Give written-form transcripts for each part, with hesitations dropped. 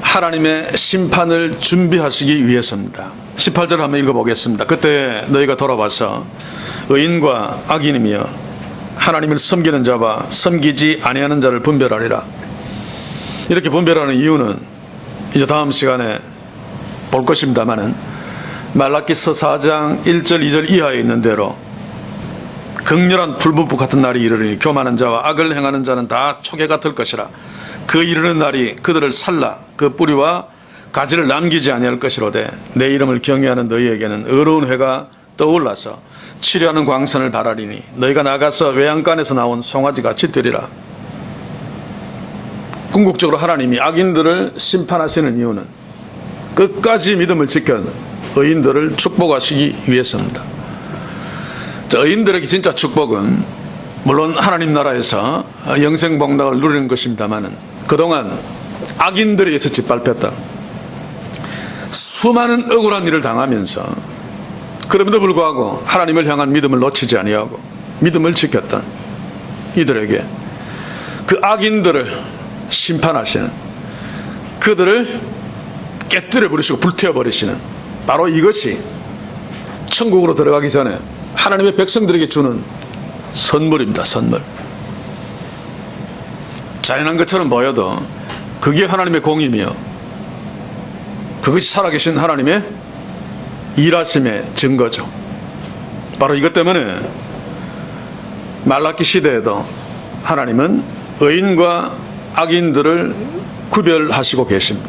하나님의 심판을 준비하시기 위해서입니다. 18절 한번 읽어보겠습니다. 그때 너희가 돌아와서 의인과 악인이며 하나님을 섬기는 자와 섬기지 아니하는 자를 분별하리라. 이렇게 분별하는 이유는 이제 다음 시간에 볼 것입니다마는 말라기서 4장 1절 2절 이하에 있는 대로 극렬한 불분부 같은 날이 이르리니 교만한 자와 악을 행하는 자는 다 초계가 될 것이라. 그 이르는 날이 그들을 살라 그 뿌리와 가지를 남기지 아니할 것이로되 내 이름을 경외하는 너희에게는 의로운 회가 떠올라서 치료하는 광선을 바라리니 너희가 나가서 외양간에서 나온 송아지같이 되리라. 궁극적으로 하나님이 악인들을 심판하시는 이유는 끝까지 믿음을 지켜 의인들을 축복하시기 위해서입니다. 의인들에게 진짜 축복은 물론 하나님 나라에서 영생복락을 누리는 것입니다마는 그동안 악인들에 의해서 짓밟혔다. 수많은 억울한 일을 당하면서 그럼에도 불구하고 하나님을 향한 믿음을 놓치지 아니하고 믿음을 지켰던 이들에게 그 악인들을 심판하시는, 그들을 깨뜨려 버리시고 불태워 버리시는 바로 이것이 천국으로 들어가기 전에 하나님의 백성들에게 주는 선물입니다. 선물. 잔인한 것처럼 보여도 그게 하나님의 공이며 그것이 살아계신 하나님의 일하심의 증거죠. 바로 이것 때문에 말라기 시대에도 하나님은 의인과 악인들을 구별하시고 계십니다.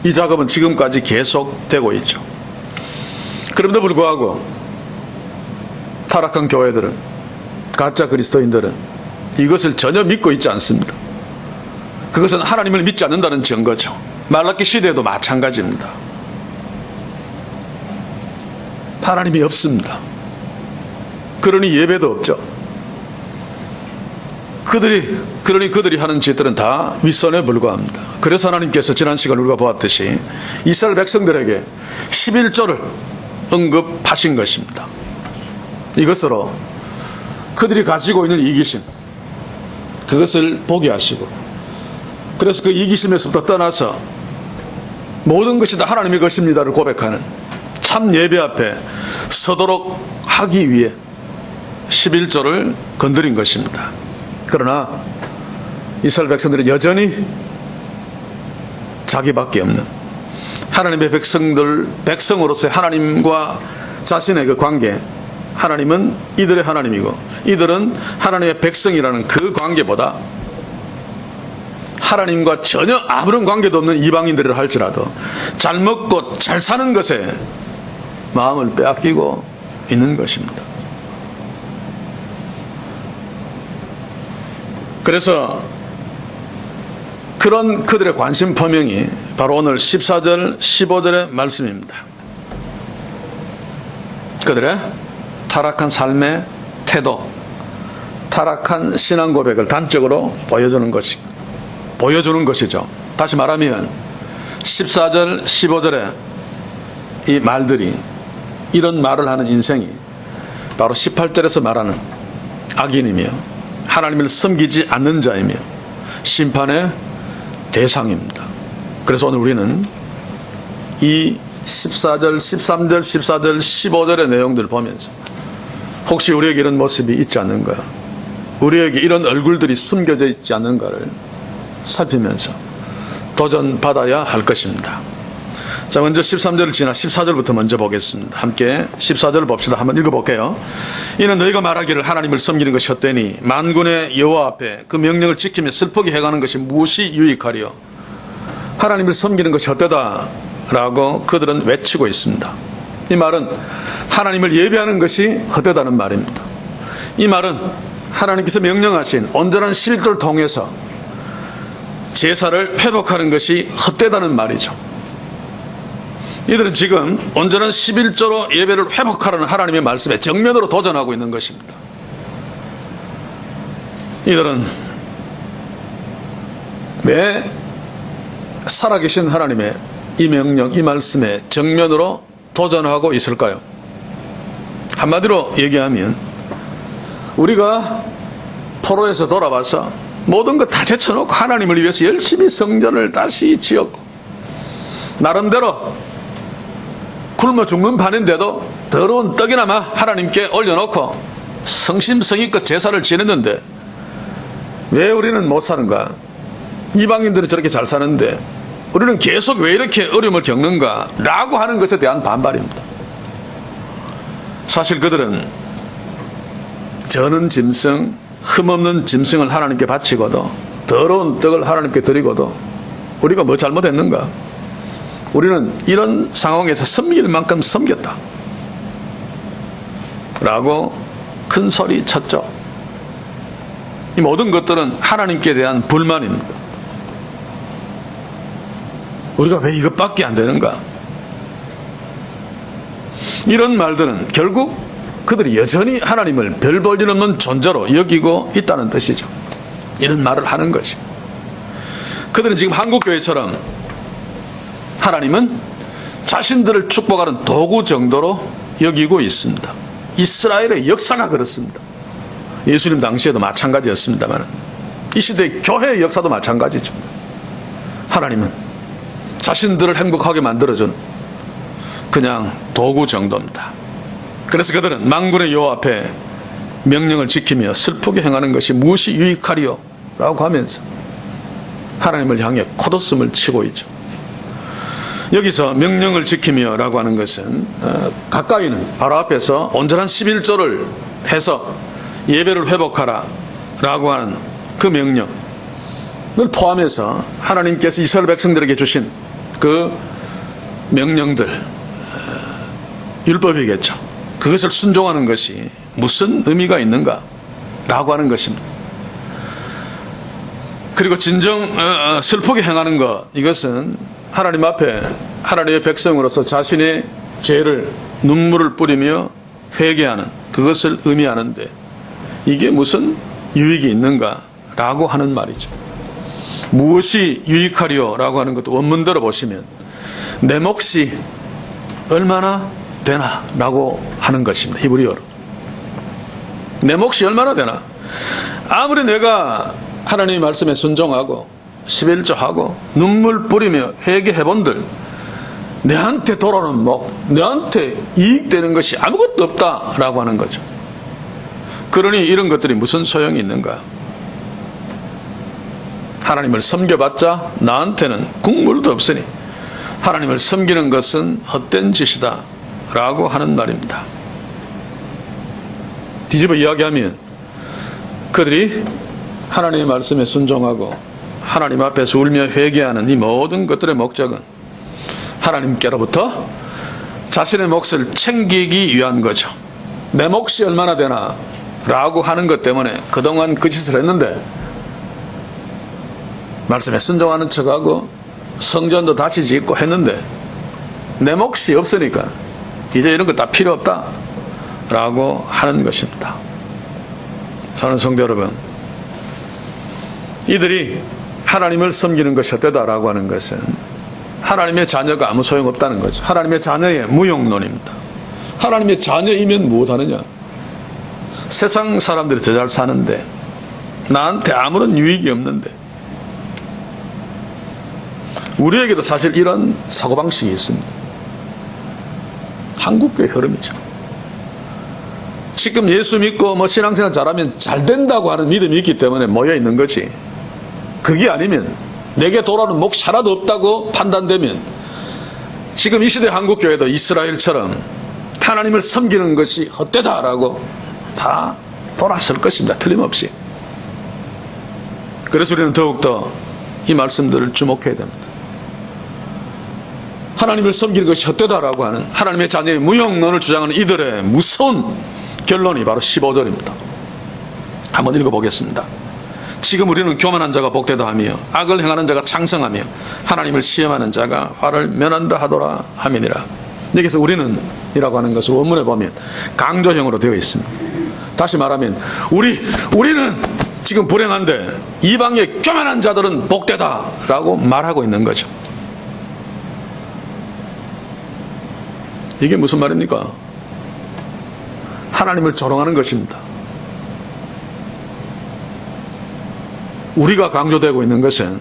이 작업은 지금까지 계속되고 있죠. 그럼에도 불구하고 타락한 교회들은, 가짜 그리스도인들은 이것을 전혀 믿고 있지 않습니다. 그것은 하나님을 믿지 않는다는 증거죠. 말라기 시대에도 마찬가지입니다. 하나님이 없습니다. 그러니 예배도 없죠. 그러니 그들이 하는 짓들은 다 윗선에 불과합니다. 그래서 하나님께서 지난 시간 우리가 보았듯이 이스라엘 백성들에게 11조를 언급하신 것입니다. 이것으로 그들이 가지고 있는 이기심, 그것을 보게 하시고, 그래서 그 이기심에서부터 떠나서 모든 것이 다 하나님의 것입니다를 고백하는 참 예배 앞에 서도록 하기 위해 11조를 건드린 것입니다. 그러나 이스라엘 백성들은 여전히 자기밖에 없는 하나님의 백성으로서의 하나님과 자신의 그 관계, 하나님은 이들의 하나님이고 이들은 하나님의 백성이라는 그 관계보다 하나님과 전혀 아무런 관계도 없는 이방인들이라 할지라도 잘 먹고 잘 사는 것에 마음을 빼앗기고 있는 것입니다. 그래서 그런 그들의 관심 포명이 바로 오늘 14절 15절의 말씀입니다. 그들의 타락한 삶의 태도, 타락한 신앙 고백을 단적으로 보여주는 것이죠. 다시 말하면 14절 15절의 이 말들이, 이런 말을 하는 인생이 바로 18절에서 말하는 악인이며 하나님을 섬기지 않는 자이며 심판의 대상입니다. 그래서 오늘 우리는 이 14절, 13절, 14절, 15절의 내용들을 보면서 혹시 우리에게 이런 모습이 있지 않는가, 우리에게 이런 얼굴들이 숨겨져 있지 않는가를 살피면서 도전받아야 할 것입니다. 자, 먼저 13절을 지나 14절부터 먼저 보겠습니다. 함께 14절을 봅시다. 한번 읽어볼게요. 이는 너희가 말하기를 하나님을 섬기는 것이 헛되니 만군의 여호와 앞에 그 명령을 지키며 슬프게 해가는 것이 무엇이 유익하리요. 하나님을 섬기는 것이 헛되다라고 그들은 외치고 있습니다. 이 말은 하나님을 예배하는 것이 헛되다는 말입니다. 이 말은 하나님께서 명령하신 온전한 11조를 통해서 제사를 회복하는 것이 헛되다는 말이죠. 이들은 지금 온전한 11조로 예배를 회복하라는 하나님의 말씀에 정면으로 도전하고 있는 것입니다. 이들은 왜 살아계신 하나님의 이 명령, 이 말씀에 정면으로 도전하고 있을까요? 한마디로 얘기하면 우리가 포로에서 돌아와서 모든 것 다 제쳐놓고 하나님을 위해서 열심히 성전을 다시 지었고, 나름대로 굶어 죽는 판인데도 더러운 떡이나마 하나님께 올려놓고 성심성의껏 제사를 지냈는데 왜 우리는 못 사는가? 이방인들은 저렇게 잘 사는데 우리는 계속 왜 이렇게 어려움을 겪는가? 라고 하는 것에 대한 반발입니다. 사실 그들은 저는 짐승, 흠없는 짐승을 하나님께 바치고도 더러운 떡을 하나님께 드리고도 우리가 뭐 잘못했는가? 우리는 이런 상황에서 섬길 만큼 섬겼다 라고 큰 소리 쳤죠. 이 모든 것들은 하나님께 대한 불만입니다. 우리가 왜 이것밖에 안 되는가? 이런 말들은 결국 그들이 여전히 하나님을 별 볼 일 없는 존재로 여기고 있다는 뜻이죠. 이런 말을 하는 것이. 그들은 지금 한국교회처럼 하나님은 자신들을 축복하는 도구 정도로 여기고 있습니다. 이스라엘의 역사가 그렇습니다. 예수님 당시에도 마찬가지였습니다만 이 시대의 교회의 역사도 마찬가지죠. 하나님은 자신들을 행복하게 만들어주는 그냥 도구 정도입니다. 그래서 그들은 만군의 여호와 앞에 명령을 지키며 슬프게 행하는 것이 무엇이 유익하리요? 라고 하면서 하나님을 향해 콧웃음을 치고 있죠. 여기서 명령을 지키며 라고 하는 것은 가까이는 바로 앞에서 온전한 11조를 해서 예배를 회복하라 라고 하는 그 명령을 포함해서 하나님께서 이스라엘 백성들에게 주신 그 명령들, 율법이겠죠. 그것을 순종하는 것이 무슨 의미가 있는가 라고 하는 것입니다. 그리고 진정 슬프게 행하는 것, 이것은 하나님 앞에 하나님의 백성으로서 자신의 죄를 눈물을 뿌리며 회개하는 그것을 의미하는데 이게 무슨 유익이 있는가 라고 하는 말이죠. 무엇이 유익하리요? 라고 하는 것도 원문대로 보시면 내 몫이 얼마나 되나? 라고 하는 것입니다. 히브리어로. 내 몫이 얼마나 되나? 아무리 내가 하나님의 말씀에 순종하고 11조하고 눈물 뿌리며 회개해본들 내한테 돌아오는 목, 내한테 이익되는 것이 아무것도 없다라고 하는 거죠. 그러니 이런 것들이 무슨 소용이 있는가? 하나님을 섬겨봤자 나한테는 국물도 없으니 하나님을 섬기는 것은 헛된 짓이다 라고 하는 말입니다. 뒤집어 이야기하면 그들이 하나님의 말씀에 순종하고 하나님 앞에서 울며 회개하는 이 모든 것들의 목적은 하나님께로부터 자신의 몫을 챙기기 위한 거죠. 내 몫이 얼마나 되나 라고 하는 것 때문에 그동안 그 짓을 했는데 말씀에 순종하는 척하고 성전도 다시 짓고 했는데 내 몫이 없으니까 이제 이런 거 다 필요 없다 라고 하는 것입니다. 사랑하는 성도 여러분, 이들이 하나님을 섬기는 것이 헛되다라고 하는 것은 하나님의 자녀가 아무 소용없다는 거죠. 하나님의 자녀의 무용론입니다. 하나님의 자녀이면 무엇하느냐? 세상 사람들이 더 잘 사는데 나한테 아무런 유익이 없는데. 우리에게도 사실 이런 사고방식이 있습니다. 한국교회 흐름이죠. 지금 예수 믿고 뭐 신앙생활 잘하면 잘 된다고 하는 믿음이 있기 때문에 모여 있는 거지. 그게 아니면 내게 돌아오는 몫이 하나도 없다고 판단되면 지금 이 시대 한국교회도 이스라엘처럼 하나님을 섬기는 것이 헛되다라고 다 돌아설 것입니다. 틀림없이. 그래서 우리는 더욱더 이 말씀들을 주목해야 됩니다. 하나님을 섬기는 것이 헛되다라고 하는 하나님의 자녀의 무용론을 주장하는 이들의 무서운 결론이 바로 15절입니다. 한번 읽어보겠습니다. 지금 우리는 교만한 자가 복되다 하며 악을 행하는 자가 창성하며 하나님을 시험하는 자가 화를 면한다 하더라 하미니라. 여기서 우리는 이라고 하는 것을 원문에 보면 강조형으로 되어 있습니다. 다시 말하면 우리는 지금 불행한데 이방의 교만한 자들은 복되다 라고 말하고 있는 거죠. 이게 무슨 말입니까? 하나님을 조롱하는 것입니다. 우리가 강조되고 있는 것은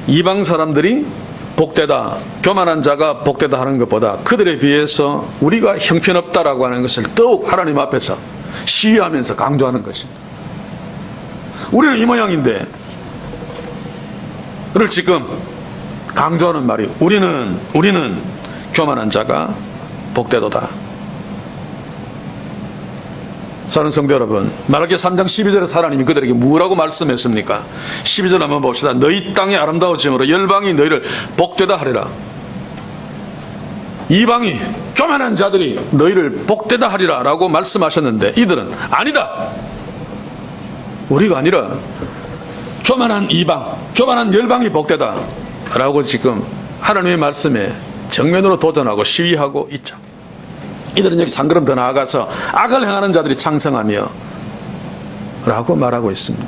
이방 사람들이 복되다, 교만한 자가 복되다 하는 것보다 그들에 비해서 우리가 형편없다라고 하는 것을 더욱 하나님 앞에서 시위하면서 강조하는 것입니다. 우리는 이 모양인데 그를 지금 강조하는 말이 우리는 교만한 자가 복되도다. 사랑하는 성도 여러분, 말라기 3장 12절에서 하나님이 그들에게 뭐라고 말씀했습니까? 12절 한번 봅시다. 너희 땅이 아름다워짐으로 열방이 너희를 복되다 하리라. 이방이 교만한 자들이 너희를 복되다 하리라 라고 말씀하셨는데 이들은 아니다, 우리가 아니라 교만한 이방, 교만한 열방이 복되다 라고 지금 하나님의 말씀에 정면으로 도전하고 시위하고 있죠. 이들은 여기 한 걸음 더 나아가서 악을 행하는 자들이 창성하며 라고 말하고 있습니다.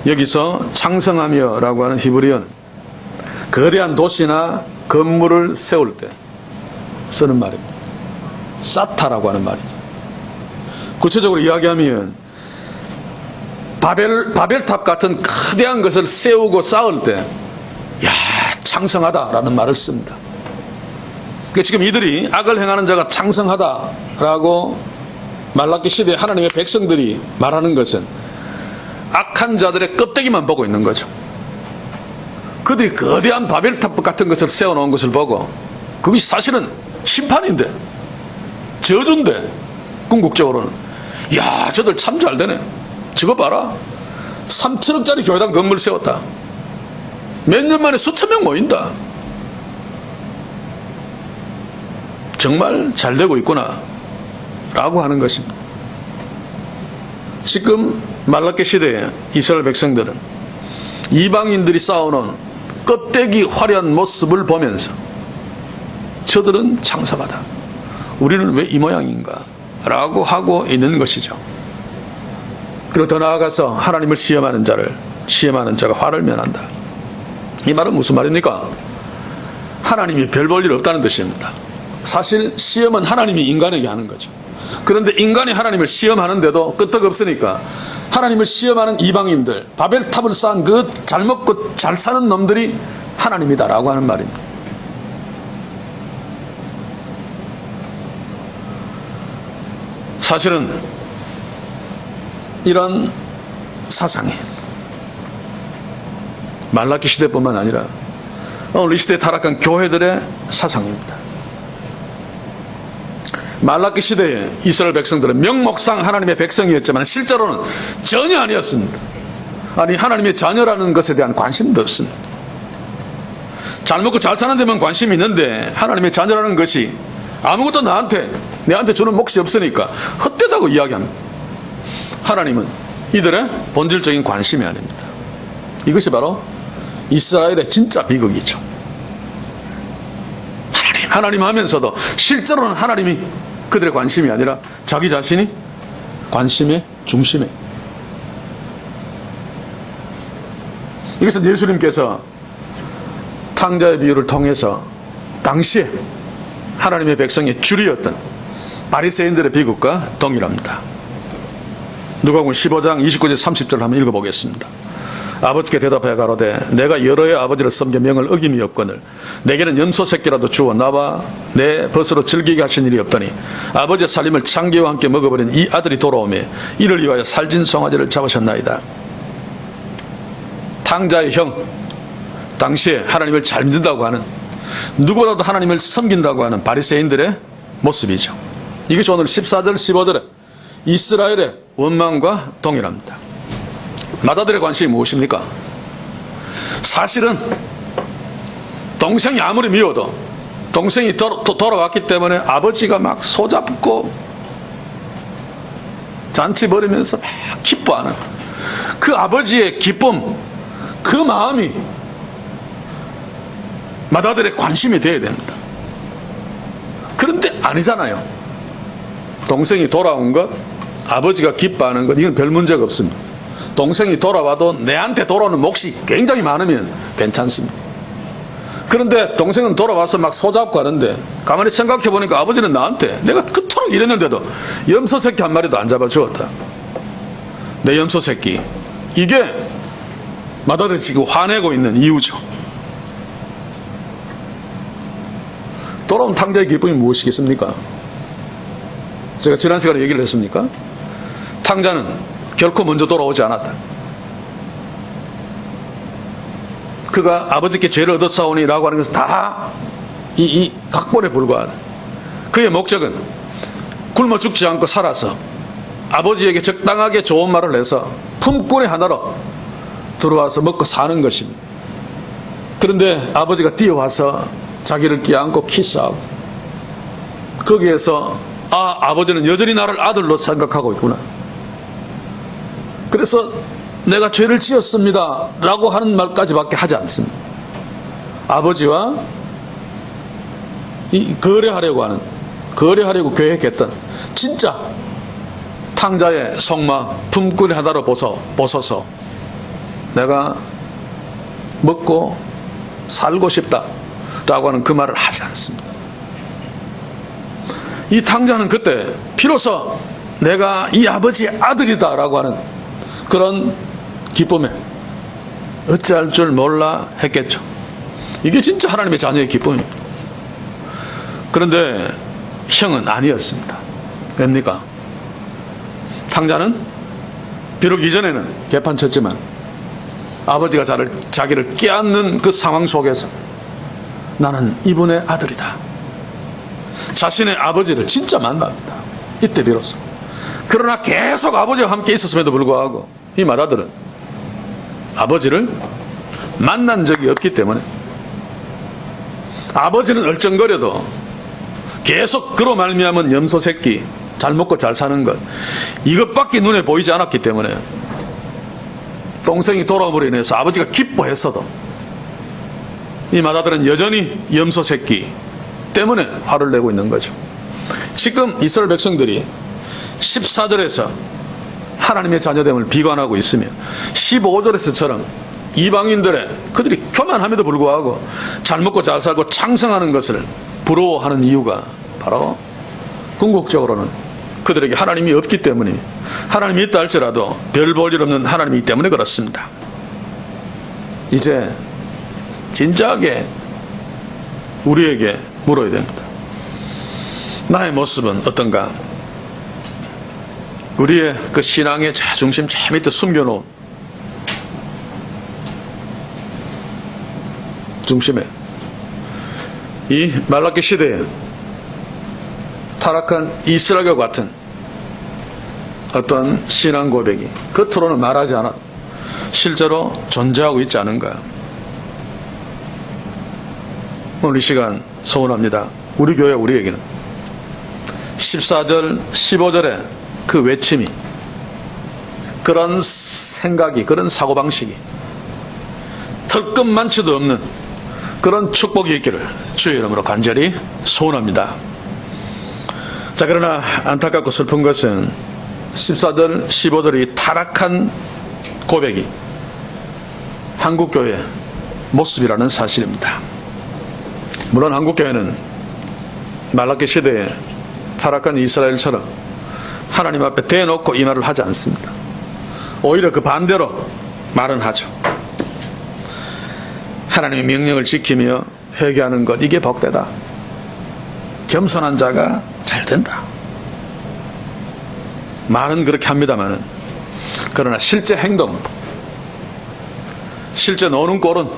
여기서 창성하며 라고 하는 히브리어는 거대한 도시나 건물을 세울 때 쓰는 말입니다. 사타라고 하는 말이죠. 구체적으로 이야기하면 바벨탑 같은 거대한 것을 세우고 쌓을 때 창성하다라는 말을 씁니다. 그러니까 지금 이들이 악을 행하는 자가 창성하다라고 말라기 시대에 하나님의 백성들이 말하는 것은 악한 자들의 껍데기만 보고 있는 거죠. 그들이 거대한 바벨탑 같은 것을 세워놓은 것을 보고 그것이 사실은 심판인데, 저주인데, 궁극적으로는 저들 참 잘 되네, 저거 봐라, 3천억짜리 교회당 건물 세웠다, 몇 년 만에 수천 명 모인다, 정말 잘 되고 있구나 라고 하는 것입니다. 지금 말라기 시대에 이스라엘 백성들은 이방인들이 쌓아놓은 껍데기 화려한 모습을 보면서 저들은 창성하다, 우리는 왜 이 모양인가 라고 하고 있는 것이죠. 그리고 더 나아가서 하나님을 시험하는 자가 화를 면한다. 이 말은 무슨 말입니까? 하나님이 별 볼 일 없다는 뜻입니다. 사실 시험은 하나님이 인간에게 하는 거죠. 그런데 인간이 하나님을 시험하는데도 끄떡없으니까 하나님을 시험하는 이방인들, 바벨탑을 쌓은 그 잘 먹고 잘 사는 놈들이 하나님이다라고 하는 말입니다. 사실은 이런 사상이 말라기 시대뿐만 아니라 오늘 이 시대에 타락한 교회들의 사상입니다. 말라기 시대에 이스라엘 백성들은 명목상 하나님의 백성이었지만 실제로는 전혀 아니었습니다. 아니, 하나님의 자녀라는 것에 대한 관심도 없습니다. 잘 먹고 잘 사는 데만 관심이 있는데 하나님의 자녀라는 것이 아무것도 내한테 주는 몫이 없으니까 헛되다고 이야기합니다. 하나님은 이들의 본질적인 관심이 아닙니다. 이것이 바로 이스라엘의 진짜 비극이죠. 하나님 하면서도 실제로는 하나님이 그들의 관심이 아니라 자기 자신이 관심의 중심에. 이것은 예수님께서 탕자의 비유를 통해서 당시에 하나님의 백성의 줄이었던 바리새인들의 비극과 동일합니다. 누가복음 15장 29절 30절 한번 읽어보겠습니다. 아버지께 대답하여 가로되 내가 여러의 아버지를 섬겨 명을 어김이 없거늘 내게는 염소 새끼라도 주어 나와 내 벗으로 즐기게 하신 일이 없더니 아버지의 살림을 창기와 함께 먹어버린 이 아들이 돌아오매 이를 위하여 살진 송아지를 잡으셨나이다. 탕자의 형, 당시에 하나님을 잘 믿는다고 하는, 누구보다도 하나님을 섬긴다고 하는 바리새인들의 모습이죠. 이것이 오늘 14절 15절에 이스라엘의 원망과 동일합니다. 마다들의 관심이 무엇입니까? 사실은 동생이 아무리 미워도 동생이 돌아왔기 때문에 아버지가 막 소잡고 잔치 벌이면서 막 기뻐하는 그 아버지의 기쁨, 그 마음이 마다들의 관심이 되어야 됩니다. 그런데 아니잖아요. 동생이 돌아온 것, 아버지가 기뻐하는 것, 이건 별 문제가 없습니다. 동생이 돌아와도 내한테 돌아오는 몫이 굉장히 많으면 괜찮습니다. 그런데 동생은 돌아와서 막 소잡고 하는데 가만히 생각해 보니까 아버지는 나한테 내가 그토록 이랬는데도 염소 새끼 한 마리도 안 잡아주었다. 내 염소 새끼, 이게 마다들 지금 화내고 있는 이유죠. 돌아온 탕자의 기쁨이 무엇이겠습니까? 제가 지난 시간에 얘기를 했습니까? 탕자는 결코 먼저 돌아오지 않았다. 그가 아버지께 죄를 얻었사오니라고 하는 것은 다 이 각본에 불과하다. 그의 목적은 굶어 죽지 않고 살아서 아버지에게 적당하게 좋은 말을 해서 품꾼의 하나로 들어와서 먹고 사는 것입니다. 그런데 아버지가 뛰어와서 자기를 끼안고 키스하고 거기에서 아버지는 여전히 나를 아들로 생각하고 있구나. 그래서 내가 죄를 지었습니다 라고 하는 말까지밖에 하지 않습니다. 아버지와 이 거래하려고 계획했던 진짜 탕자의 속마 품꾼의 하나로 벗어서 내가 먹고 살고 싶다 라고 하는 그 말을 하지 않습니다. 이 탕자는 그때 비로소 내가 이 아버지의 아들이다 라고 하는 그런 기쁨에 어찌할 줄 몰라 했겠죠. 이게 진짜 하나님의 자녀의 기쁨입니다. 그런데 형은 아니었습니다. 왜입니까? 탕자는 비록 이전에는 개판쳤지만 아버지가 자기를 끼안는 그 상황 속에서 나는 이분의 아들이다. 자신의 아버지를 진짜 만납니다. 이때 비로소. 그러나 계속 아버지와 함께 있었음에도 불구하고 이 마다들은 아버지를 만난 적이 없기 때문에 아버지는 얼쩡거려도 계속 그로 말미암은 염소 새끼 잘 먹고 잘 사는 것 이것밖에 눈에 보이지 않았기 때문에 동생이 돌아옴으로 인해서 아버지가 기뻐했어도 이 마다들은 여전히 염소 새끼 때문에 화를 내고 있는 거죠. 지금 이스라엘 백성들이 14절에서 하나님의 자녀됨을 비관하고 있으며 15절에서처럼 이방인들의 그들이 교만함에도 불구하고 잘 먹고 잘 살고 창성하는 것을 부러워하는 이유가 바로 궁극적으로는 그들에게 하나님이 없기 때문입니다. 하나님이 있다 할지라도 별 볼 일 없는 하나님이기 때문에 그렇습니다. 이제 진지하게 우리에게 물어야 됩니다. 나의 모습은 어떤가? 우리의 그 신앙의 자중심 저 밑에 숨겨놓은 중심에 이 말라기 시대에 타락한 이스라엘과 같은 어떤 신앙 고백이 겉으로는 말하지 않아도 실제로 존재하고 있지 않은가. 오늘 이 시간 소원합니다. 우리 교회 우리에게는 14절 15절의 그 외침이 그런 생각이 그런 사고방식이 털끝만치도 없는 그런 축복이 있기를 주의 이름으로 간절히 소원합니다. 자, 그러나 안타깝고 슬픈 것은 14절 15절의 타락한 고백이 한국교회의 모습이라는 사실입니다. 물론 한국교회는 말라기 시대에 타락한 이스라엘처럼 하나님 앞에 대놓고 이 말을 하지 않습니다. 오히려 그 반대로 말은 하죠. 하나님의 명령을 지키며 회개하는 것, 이게 복되다. 겸손한 자가 잘 된다. 말은 그렇게 합니다마는 그러나 실제 행동, 실제 노는 꼴은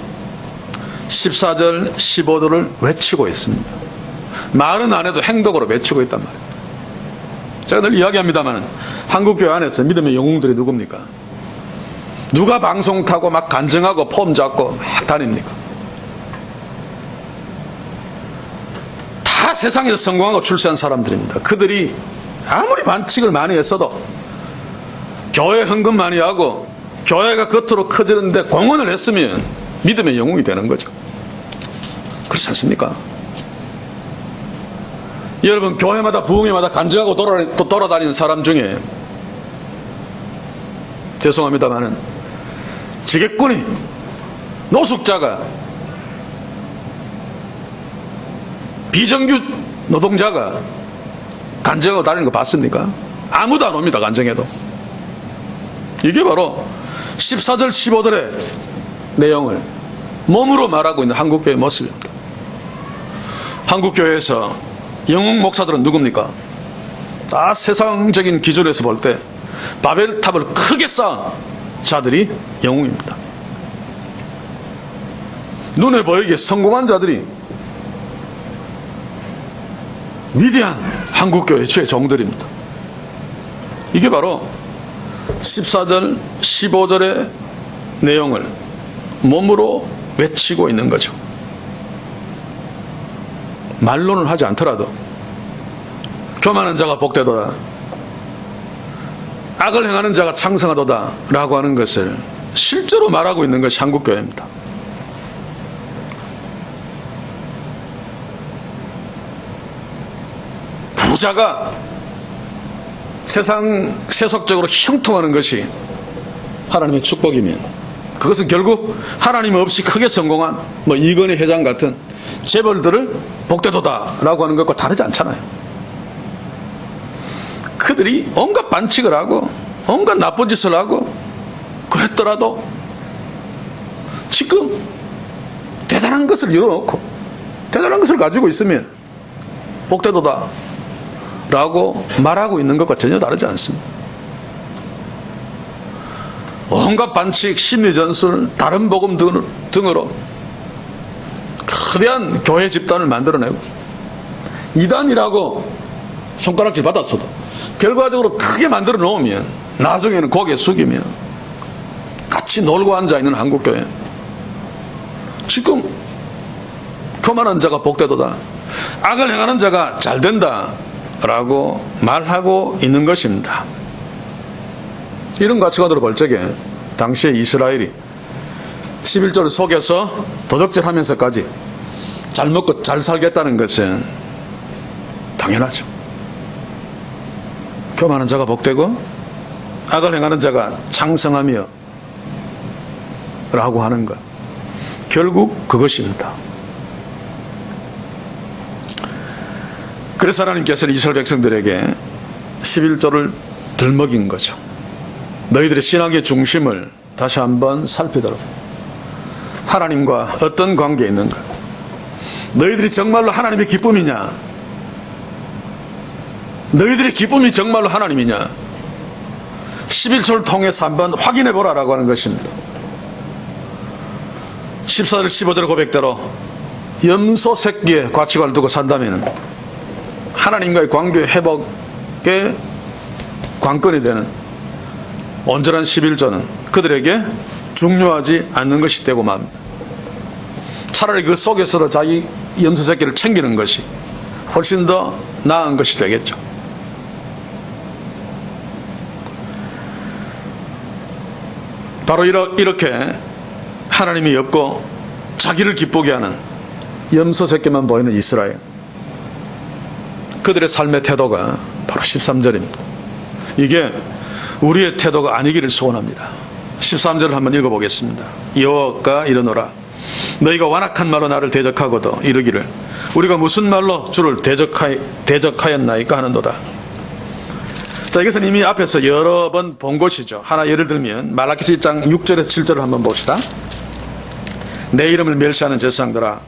14절 15절을 외치고 있습니다. 말은 안 해도 행동으로 외치고 있단 말입니다. 제가 늘 이야기합니다마는 한국교회 안에서 믿음의 영웅들이 누굽니까? 누가 방송 타고 막 간증하고 폼 잡고 막 다닙니까? 다 세상에서 성공하고 출세한 사람들입니다. 그들이 아무리 반칙을 많이 했어도 교회 헌금 많이 하고 교회가 겉으로 커지는데 공헌을 했으면 믿음의 영웅이 되는 거죠. 그렇지 않습니까? 여러분, 교회마다 부흥회마다 간증하고 돌아다니는 사람 중에 죄송합니다마는 지게꾼이 노숙자가 비정규 노동자가 간증하고 다니는 거 봤습니까? 아무도 안 옵니다. 간증해도. 이게 바로 14절 15절에 내용을 몸으로 말하고 있는 한국교회 모습입니다. 한국교회에서 영웅 목사들은 누굽니까? 다 세상적인 기준에서 볼 때 바벨탑을 크게 쌓은 자들이 영웅입니다. 눈에 보이게 성공한 자들이 위대한 한국교회 최종들입니다. 이게 바로 14절 15절의 내용을 몸으로 외치고 있는 거죠. 말로는 하지 않더라도 교만한 자가 복되도다, 악을 행하는 자가 창성하도다 라고 하는 것을 실제로 말하고 있는 것이 한국교회입니다. 부자가 세상 세속적으로 형통하는 것이 하나님의 축복이면 그것은 결국 하나님 없이 크게 성공한 이건희 회장 같은 재벌들을 복되도다 라고 하는 것과 다르지 않잖아요. 그들이 온갖 반칙을 하고 온갖 나쁜 짓을 하고 그랬더라도 지금 대단한 것을 이뤄놓고 대단한 것을 가지고 있으면 복되도다 라고 말하고 있는 것과 전혀 다르지 않습니다. 온갖 반칙, 심리전술, 다른 복음 등으로 거대한 교회 집단을 만들어내고 이단이라고 손가락질 받았어도 결과적으로 크게 만들어 놓으면 나중에는 고개 숙이며 같이 놀고 앉아있는 한국교회, 지금 교만한 자가 복되도다, 악을 행하는 자가 잘된다 라고 말하고 있는 것입니다. 이런 가치관으로 볼 적에 당시에 이스라엘이 11조를 속여서 도적질 하면서까지 잘 먹고 잘 살겠다는 것은 당연하죠. 교만한 자가 복되고 악을 행하는 자가 창성하며 라고 하는 것, 결국 그것입니다. 그래서 하나님께서는 이스라엘 백성들에게 11조를 들먹인 거죠. 너희들의 신앙의 중심을 다시 한번 살피도록, 하나님과 어떤 관계에 있는가, 너희들이 정말로 하나님의 기쁨이냐, 너희들의 기쁨이 정말로 하나님이냐, 11조를 통해서 한번 확인해 보라라고 하는 것입니다. 14절 15절 고백대로 염소 새끼의 가치관을 두고 산다면 하나님과의 관계 회복의 관건이 되는 온전한 11조는 그들에게 중요하지 않는 것이 되고 맙니다. 차라리 그 속에서도 자기 염소 새끼를 챙기는 것이 훨씬 더 나은 것이 되겠죠. 바로 이렇게 하나님이 없고 자기를 기쁘게 하는 염소 새끼만 보이는 이스라엘, 그들의 삶의 태도가 바로 13절입니다. 이게 우리의 태도가 아니기를 소원합니다. 13절을 한번 읽어보겠습니다. 여호와가 이르노라, 너희가 완악한 말로 나를 대적하고도 이르기를 우리가 무슨 말로 주를 대적하였나이까 하는도다. 자, 이것은 이미 앞에서 여러 번 본 것이죠. 하나 예를 들면 말라기서 1장 6절에서 7절을 한번 봅시다. 내 이름을 멸시하는 제사장들아,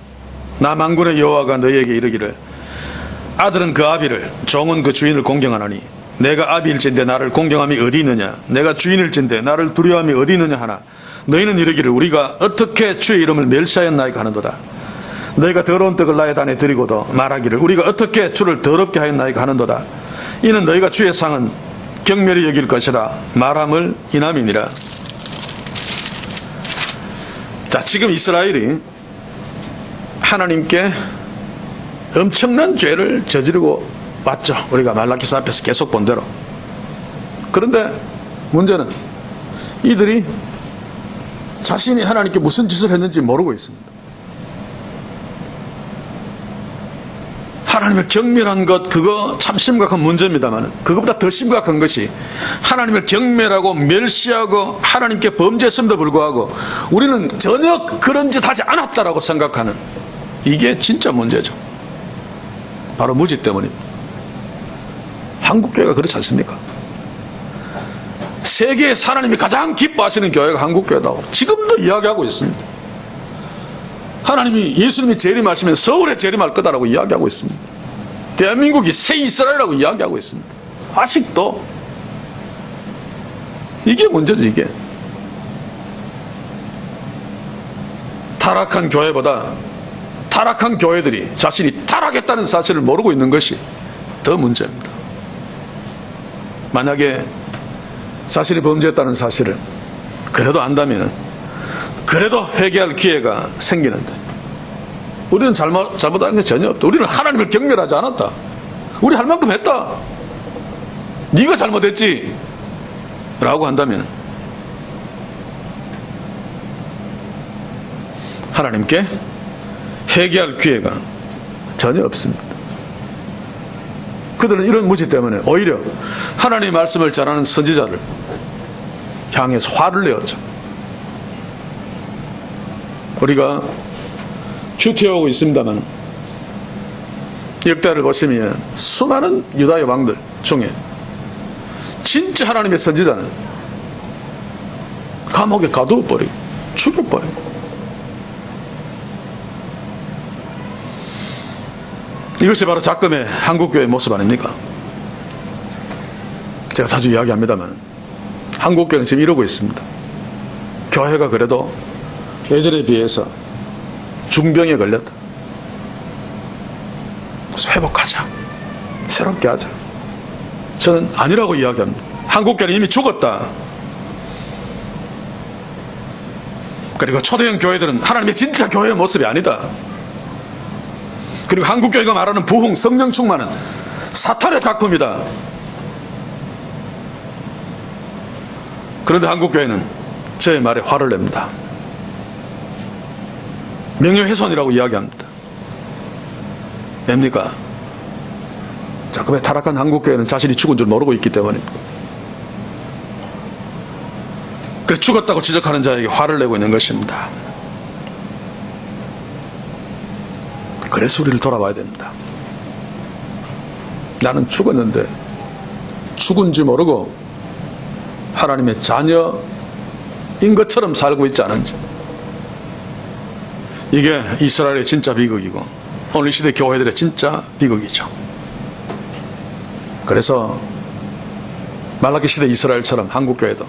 나 만군의 여호와가 너희에게 이르기를 아들은 그 아비를, 종은 그 주인을 공경하나니 내가 아비일진대 나를 공경함이 어디 있느냐, 내가 주인일진대 나를 두려워함이 어디 있느냐 하나 너희는 이르기를 우리가 어떻게 주의 이름을 멸시하였나이까 하는도다. 너희가 더러운 떡을 나의 단에 드리고도 말하기를 우리가 어떻게 주를 더럽게 하였나이까 하는도다. 이는 너희가 주의 상은 경멸히 여길 것이라 말함을 인함이니라. 자, 지금 이스라엘이 하나님께 엄청난 죄를 저지르고 왔죠. 우리가 말라기서 앞에서 계속 본 대로. 그런데 문제는 이들이 자신이 하나님께 무슨 짓을 했는지 모르고 있습니다. 하나님을 경멸한 것, 그거 참 심각한 문제입니다만 그것보다 더 심각한 것이 하나님을 경멸하고 멸시하고 하나님께 범죄했음에도 불구하고 우리는 전혀 그런 짓 하지 않았다라고 생각하는, 이게 진짜 문제죠. 바로 무지 때문입니다. 한국교회가 그렇지 않습니까? 세계에서 하나님이 가장 기뻐하시는 교회가 한국교회다고 지금도 이야기하고 있습니다. 하나님이 예수님이 재림하시면 서울에 재림할 거다라고 이야기하고 있습니다. 대한민국이 새 이스라엘이라고 이야기하고 있습니다. 아직도 이게 문제죠. 이게 타락한 교회보다 타락한 교회들이 자신이 타락했다는 사실을 모르고 있는 것이 더 문제입니다. 만약에 자신이 범죄했다는 사실을 그래도 안다면 그래도 회개할 기회가 생기는데 우리는 잘못한 게 전혀 없다. 우리는 하나님을 경멸하지 않았다. 우리 할 만큼 했다. 네가 잘못했지 라고 한다면 하나님께 회개할 기회가 전혀 없습니다. 그들은 이런 무지 때문에 오히려 하나님의 말씀을 전하는 선지자를 향해서 화를 내었죠. 우리가 큐티하고 있습니다만 역대를 보시면 수많은 유다의 왕들 중에 진짜 하나님의 선지자는 감옥에 가두어버리고 죽여버리고, 이것이 바로 작금의 한국교회의 모습 아닙니까? 제가 자주 이야기합니다만 한국교회는 지금 이러고 있습니다. 교회가 그래도 예전에 비해서 중병에 걸렸다. 그래서 회복하자, 새롭게 하자. 저는 아니라고 이야기합니다. 한국교회는 이미 죽었다. 그리고 초대형 교회들은 하나님의 진짜 교회의 모습이 아니다. 그리고 한국교회가 말하는 부흥, 성령 충만은 사탄의 작품이다. 그런데 한국교회는 제 말에 화를 냅니다. 명예훼손이라고 이야기합니다. 뭡니까? 작금에 타락한 한국교회는 자신이 죽은 줄 모르고 있기 때문입니다. 그래서 죽었다고 지적하는 자에게 화를 내고 있는 것입니다. 그래서 우리를 돌아봐야 됩니다. 나는 죽었는데 죽은지 모르고 하나님의 자녀인 것처럼 살고 있지 않은지. 이게 이스라엘의 진짜 비극이고 오늘 시대 교회들의 진짜 비극이죠. 그래서 말라기 시대 이스라엘처럼 한국교회도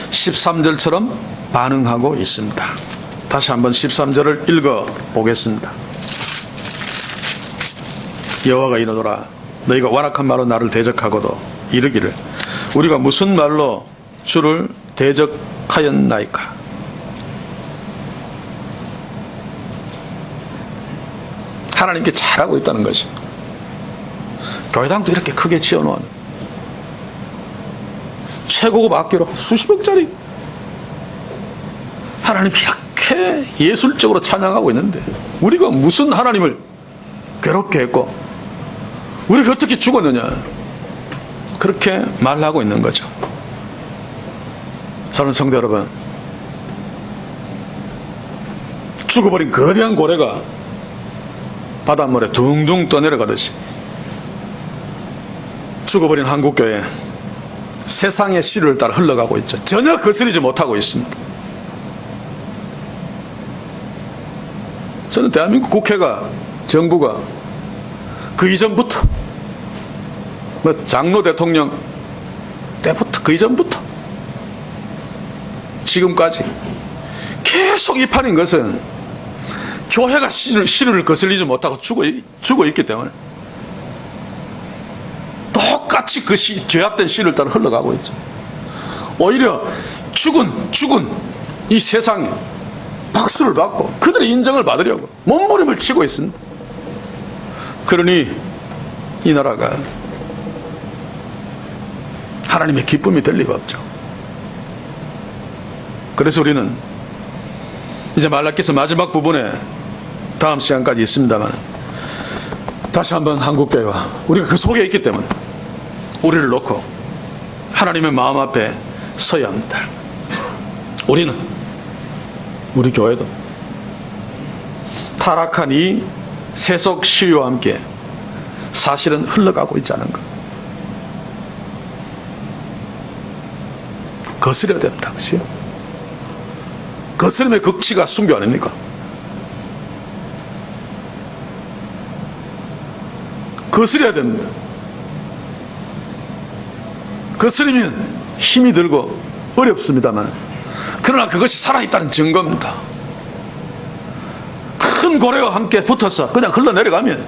13절처럼 반응하고 있습니다. 다시 한번 13절을 읽어보겠습니다. 여호와가 이르노라, 너희가 완악한 말로 나를 대적하고도 이르기를 우리가 무슨 말로 주를 대적하였나이까. 하나님께 잘하고 있다는 것입니다. 교회당도 이렇게 크게 지어놓은 최고급 악기로 수십억짜리 하나님 이렇게 예술적으로 찬양하고 있는데 우리가 무슨 하나님을 괴롭게 했고 우리가 어떻게 죽었느냐, 그렇게 말하고 있는 거죠. 사랑하는 성도 여러분, 죽어버린 거대한 고래가 바닷물에 둥둥 떠내려가듯이 죽어버린 한국교회 세상의 시류를 따라 흘러가고 있죠. 전혀 거스르지 못하고 있습니다. 저는 대한민국 국회가, 정부가 그 이전부터 장로 대통령 때부터 그 이전부터 지금까지 계속 이 판인 것은 교회가 시류를 거슬리지 못하고 죽어 있기 때문에 똑같이 그 죄악된 시류를 따라 흘러가고 있죠. 오히려 죽은 이 세상에 박수를 받고 그들의 인정을 받으려고 몸부림을 치고 있습니다. 그러니 이 나라가 하나님의 기쁨이 될 리가 없죠. 그래서 우리는 이제 말라기서 마지막 부분에 다음 시간까지 있습니다만 다시 한번 한국교회와 우리가 그 속에 있기 때문에 우리를 놓고 하나님의 마음 앞에 서야 합니다. 우리는, 우리 교회도 타락한 이 세속 시위와 함께 사실은 흘러가고 있지 않은 것. 거스려야 됩니다. 그렇죠? 거스름의 극치가 순교 아닙니까? 거스려야 됩니다. 거스리면 힘이 들고 어렵습니다만, 그러나 그것이 살아있다는 증거입니다. 큰 고래와 함께 붙어서 그냥 흘러내려가면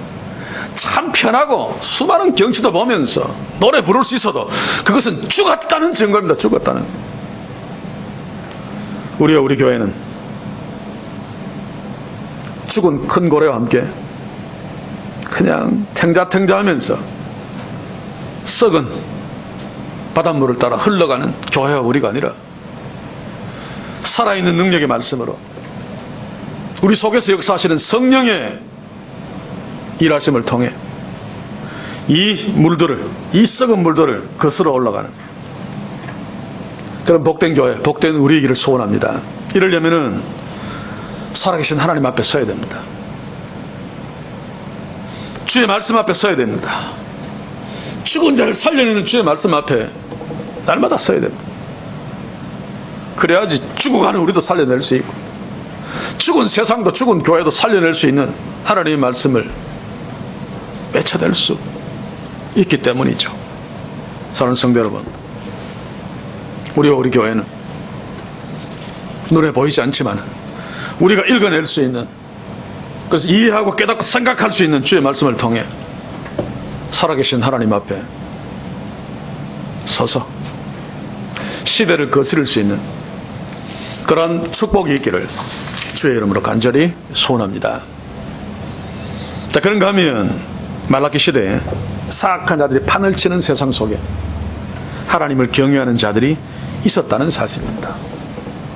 참 편하고 수많은 경치도 보면서 노래 부를 수 있어도 그것은 죽었다는 증거입니다. 죽었다는. 우리 교회는 죽은 큰 고래와 함께 그냥 탱자탱자하면서 썩은 바닷물을 따라 흘러가는 교회와 우리가 아니라 살아있는 능력의 말씀으로 우리 속에서 역사하시는 성령의 일하심을 통해 이 물들을, 이 썩은 물들을 거스러 올라가는 그런 복된 교회, 복된 우리이기를 소원합니다. 이러려면은 살아계신 하나님 앞에 서야 됩니다. 주의 말씀 앞에 서야 됩니다. 죽은 자를 살려내는 주의 말씀 앞에 날마다 서야 됩니다. 그래야지 죽어가는 우리도 살려낼 수 있고 죽은 세상도 죽은 교회도 살려낼 수 있는 하나님의 말씀을 맺혀낼 수 있기 때문이죠. 사랑하는 성도 여러분, 우리와 우리 교회는 눈에 보이지 않지만 우리가 읽어낼 수 있는, 그래서 이해하고 깨닫고 생각할 수 있는 주의 말씀을 통해 살아계신 하나님 앞에 서서 시대를 거스릴 수 있는 그런 축복이 있기를 주의 이름으로 간절히 소원합니다. 자, 그런가 하면 말라기 시대에 사악한 자들이 판을 치는 세상 속에 하나님을 경외하는 자들이 있었다는 사실입니다.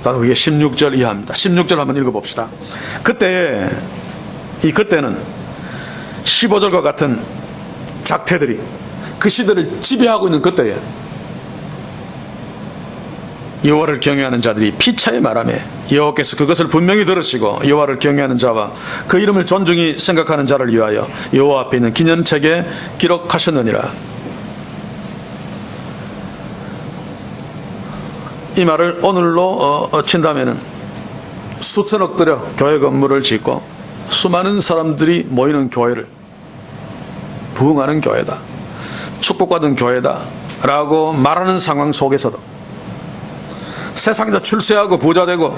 나도 그게 16절 이하입니다. 16절 한번 읽어봅시다. 그때는 15절과 같은 작태들이 그 시대를 지배하고 있는 그때에 여호와를 경외하는 자들이 피차에 말하며 여호와께서 그것을 분명히 들으시고 여호와를 경외하는 자와 그 이름을 존중히 생각하는 자를 위하여 여호와 앞에 있는 기념책에 기록하셨느니라. 이 말을 오늘로 친다면은 수천억 들여 교회 건물을 짓고 수많은 사람들이 모이는 교회를 부흥하는 교회다, 축복받은 교회다 라고 말하는 상황 속에서도 세상에서 출세하고 부자되고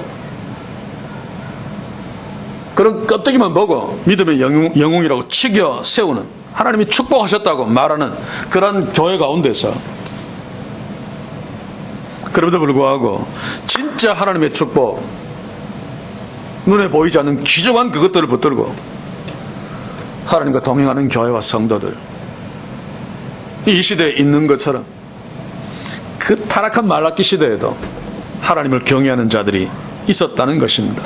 그런 껍데기만 보고 믿음의 영웅이라고 치겨 세우는, 하나님이 축복하셨다고 말하는 그런 교회 가운데서 그럼에도 불구하고 진짜 하나님의 축복, 눈에 보이지 않는 귀중한 그것들을 붙들고 하나님과 동행하는 교회와 성도들, 이 시대에 있는 것처럼 그 타락한 말라기 시대에도 하나님을 경외하는 자들이 있었다는 것입니다.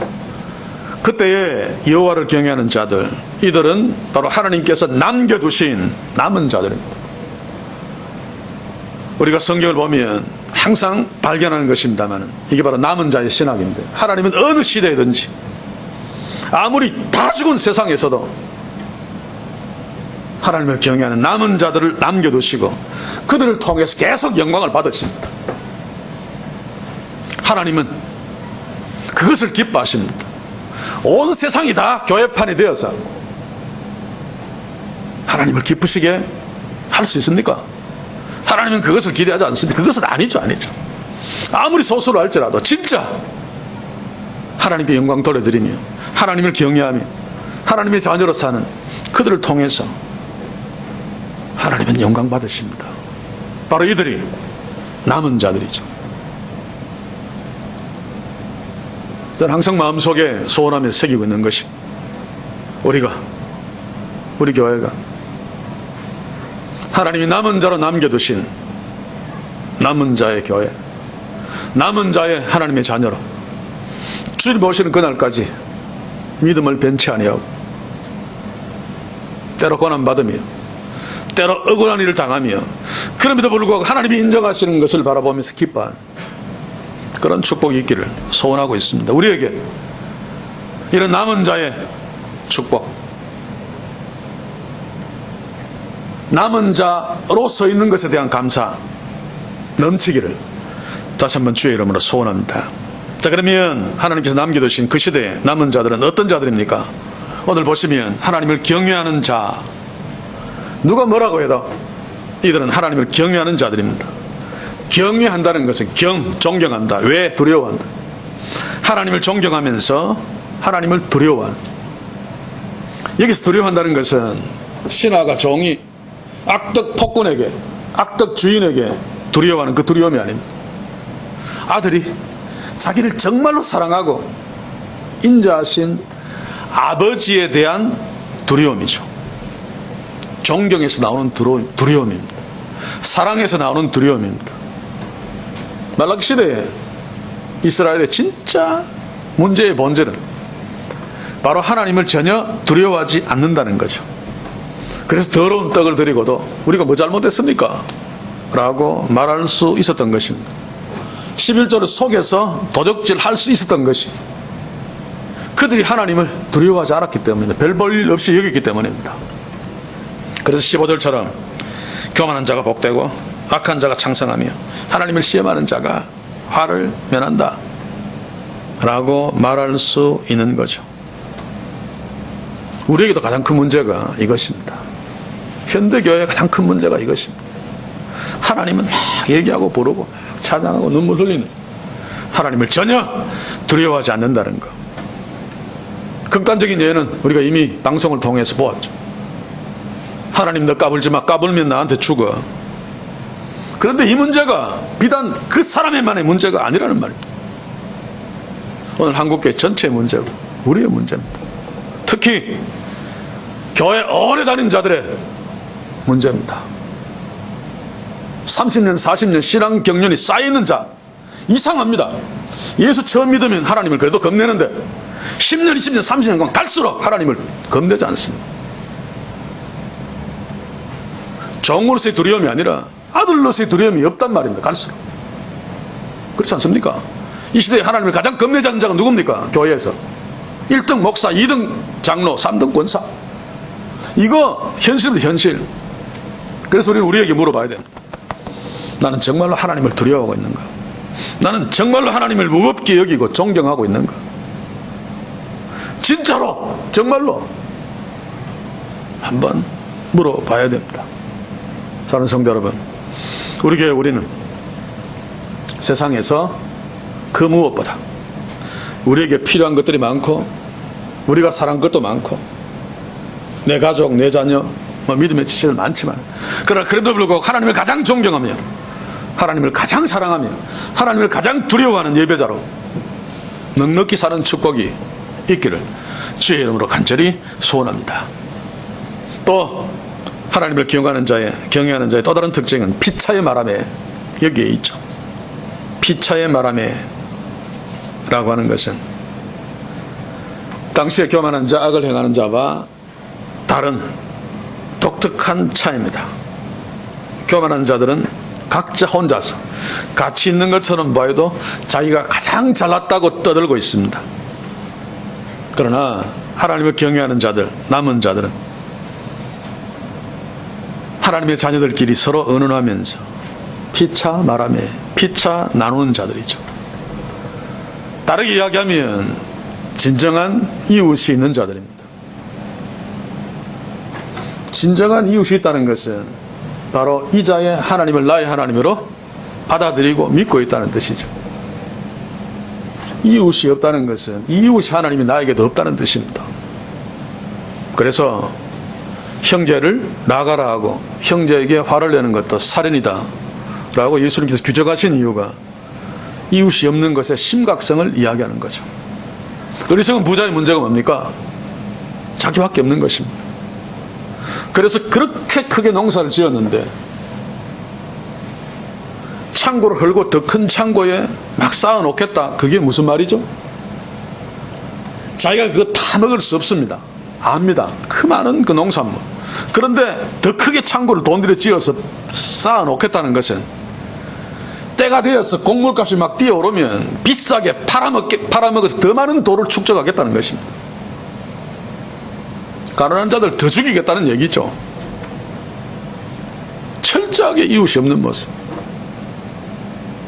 그때에 여호와를 경외하는 자들, 이들은 바로 하나님께서 남겨두신 남은 자들입니다. 우리가 성경을 보면 항상 발견하는 것입니다만 이게 바로 남은 자의 신학인데, 하나님은 어느 시대든지 아무리 다 죽은 세상에서도 하나님을 경외하는 남은 자들을 남겨두시고 그들을 통해서 계속 영광을 받으십니다. 하나님은 그것을 기뻐하십니다. 온 세상이 다 교회판이 되어서 하나님을 기쁘시게 할 수 있습니까? 하나님은 그것을 기대하지 않습니다. 그것은 아니죠. 아무리 소수로 할지라도 진짜 하나님께 영광 돌려드리며 하나님을 경외하며 하나님의 자녀로 사는 그들을 통해서 하나님은 영광 받으십니다. 바로 이들이 남은 자들이죠. 저는 항상 마음속에 소원하며 새기고 있는 것이, 우리 교회가 하나님이 남은 자로 남겨두신 남은 자의 교회, 남은 자의 하나님의 자녀로 주님 오시는 그날까지 믿음을 변치 아니하고 때로 고난받으며 때로 억울한 일을 당하며 그럼에도 불구하고 하나님이 인정하시는 것을 바라보면서 기뻐하는 그런 축복이 있기를 소원하고 있습니다. 우리에게 이런 남은 자의 축복, 남은 자로 서 있는 것에 대한 감사 넘치기를 다시 한번 주의 이름으로 소원합니다. 자, 그러면 하나님께서 남겨두신 그 시대에 남은 자들은 어떤 자들입니까? 오늘 보시면 하나님을 경외하는 자, 누가 뭐라고 해도 이들은 하나님을 경외하는 자들입니다. 경외한다는 것은 존경한다. 왜? 두려워한다. 하나님을 존경하면서 하나님을 두려워한다. 여기서 두려워한다는 것은 신하가 종이 악덕 폭군에게, 악덕 주인에게 두려워하는 그 두려움이 아닙니다. 아들이 자기를 정말로 사랑하고 인자하신 아버지에 대한 두려움이죠. 존경에서 나오는 두려움입니다. 사랑에서 나오는 두려움입니다. 말라기 시대에 이스라엘의 진짜 문제의 본질은 바로 하나님을 전혀 두려워하지 않는다는 거죠. 그래서 더러운 떡을 드리고도 우리가 뭐 잘못했습니까? 라고 말할 수 있었던 것입니다. 11조를 속여서 도적질 할 수 있었던 것이 그들이 하나님을 두려워하지 않았기 때문에 별 볼 일 없이 여겼기 때문입니다. 그래서 15절처럼 교만한 자가 복되고 악한 자가 창성하며 하나님을 시험하는 자가 화를 면한다 라고 말할 수 있는 거죠. 우리에게도 가장 큰 문제가 이것입니다. 현대교회의 가장 큰 문제가 이것입니다. 하나님은 막 얘기하고 부르고 찬양하고 눈물 흘리는 하나님을 전혀 두려워하지 않는다는 것. 극단적인 예는 우리가 이미 방송을 통해서 보았죠. 하나님 너 까불지 마. 까불면 나한테 죽어. 그런데 이 문제가 비단 그 사람의만의 문제가 아니라는 말입니다. 오늘 한국교회 전체의 문제고 우리의 문제입니다. 특히 교회 오래 다닌 자들의 문제입니다. 30년 40년 신앙 경륜이 쌓여있는 자 이상합니다. 예수 처음 믿으면 하나님을 그래도 겁내는데 10년 20년 30년 갈수록 하나님을 겁내지 않습니다. 종으로서의 두려움이 아니라 아들로서의 두려움이 없단 말입니다. 갈수록. 그렇지 않습니까? 이 시대에 하나님을 가장 겁내지 않는 자가 누굽니까? 교회에서 1등 목사, 2등 장로, 3등 권사. 이거 현실입니다. 현실. 그래서 우리에게 물어봐야 됩니다. 나는 정말로 하나님을 두려워하고 있는가? 나는 정말로 하나님을 무겁게 여기고 존경하고 있는가? 진짜로 정말로 한번 물어봐야 됩니다. 사랑하는 성도 여러분, 우리 교회 우리는 세상에서 그 무엇보다 우리에게 필요한 것들이 많고 우리가 사랑한 것도 많고 내 가족, 내 자녀, 믿음의 지체들 많지만 그러나 그럼에도 불구하고 하나님을 가장 존경하며 하나님을 가장 사랑하며 하나님을 가장 두려워하는 예배자로 넉넉히 사는 축복이 있기를 주의 이름으로 간절히 소원합니다. 또 하나님을 경외하는 자의 또 다른 특징은 피차의 말함에 여기에 있죠. 피차의 말함에 라고 하는 것은 당시에 교만한 자, 악을 행하는 자와 다른 독특한 차이입니다. 교만한 자들은 각자 혼자서 가치 있는 것처럼 보여도 자기가 가장 잘났다고 떠들고 있습니다. 그러나 하나님을 경외하는 자들, 남은 자들은 하나님의 자녀들끼리 서로 의논하면서 피차 말하며 피차 나누는 자들이죠. 다르게 이야기하면 진정한 이웃이 있는 자들입니다. 진정한 이웃이 있다는 것은 바로 이자의 하나님을 나의 하나님으로 받아들이고 믿고 있다는 뜻이죠. 이웃이 없다는 것은 이웃이 하나님이 나에게도 없다는 뜻입니다. 그래서 형제를 나가라 하고 형제에게 화를 내는 것도 살인이다 라고 예수님께서 규정하신 이유가 이웃이 없는 것의 심각성을 이야기하는 거죠. 어리석은 부자의 문제가 뭡니까? 자기밖에 없는 것입니다. 그래서 그렇게 크게 농사를 지었는데 창고를 헐고 더 큰 창고에 막 쌓아놓겠다. 그게 무슨 말이죠? 자기가 그거 다 먹을 수 없습니다. 압니다. 그 많은 그 농산물. 그런데 더 크게 창고를 돈 들여 지어서 쌓아놓겠다는 것은 때가 되어서 곡물값이 막 뛰어오르면 비싸게 팔아먹어서 더 많은 돌을 축적하겠다는 것입니다. 가난한 자들 더 죽이겠다는 얘기죠. 철저하게 이웃이 없는 모습.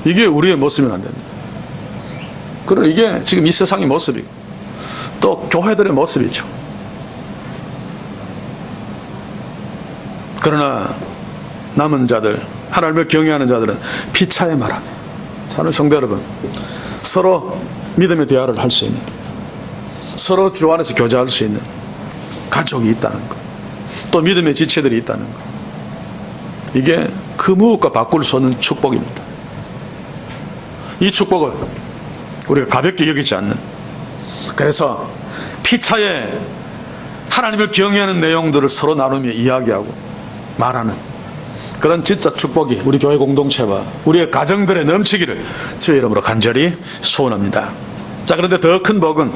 이게 우리의 모습이면 안 됩니다. 그러나 이게 지금 이 세상의 모습이고 또 교회들의 모습이죠. 그러나 남은 자들, 하나님을 경외하는 자들은 피차에 말하며, 사랑하는 성도 여러분, 서로 믿음의 대화를 할 수 있는, 서로 주 안에서 교제할 수 있는 가족이 있다는 것, 또 믿음의 지체들이 있다는 것, 이게 그 무엇과 바꿀 수 없는 축복입니다. 이 축복을 우리가 가볍게 여기지 않는, 그래서 피차에 하나님을 경외하는 내용들을 서로 나누며 이야기하고 말하는 그런 진짜 축복이 우리 교회 공동체와 우리의 가정들에 넘치기를 주의 이름으로 간절히 소원합니다. 자, 그런데 더 큰 복은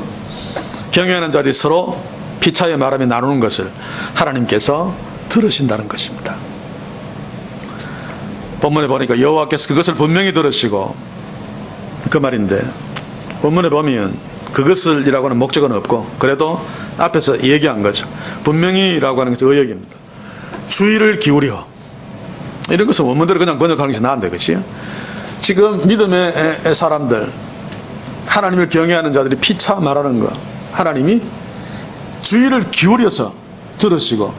경외하는 자들이 서로 피차에 말하며 나누는 것을 하나님께서 들으신다는 것입니다. 본문에 보니까 여호와께서 그것을 분명히 들으시고, 그 말인데 원문에 보면 그것을 이라고 하는 목적은 없고, 그래도 앞에서 얘기한 거죠. 분명히라고 하는 것은 의역입니다. 주의를 기울여, 이런 것은 원문대로 그냥 번역하는 것이 나은데, 그렇지? 지금 믿음의 사람들, 하나님을 경외하는 자들이 피차 말하는 거, 하나님이 주의를 기울여서 들으시고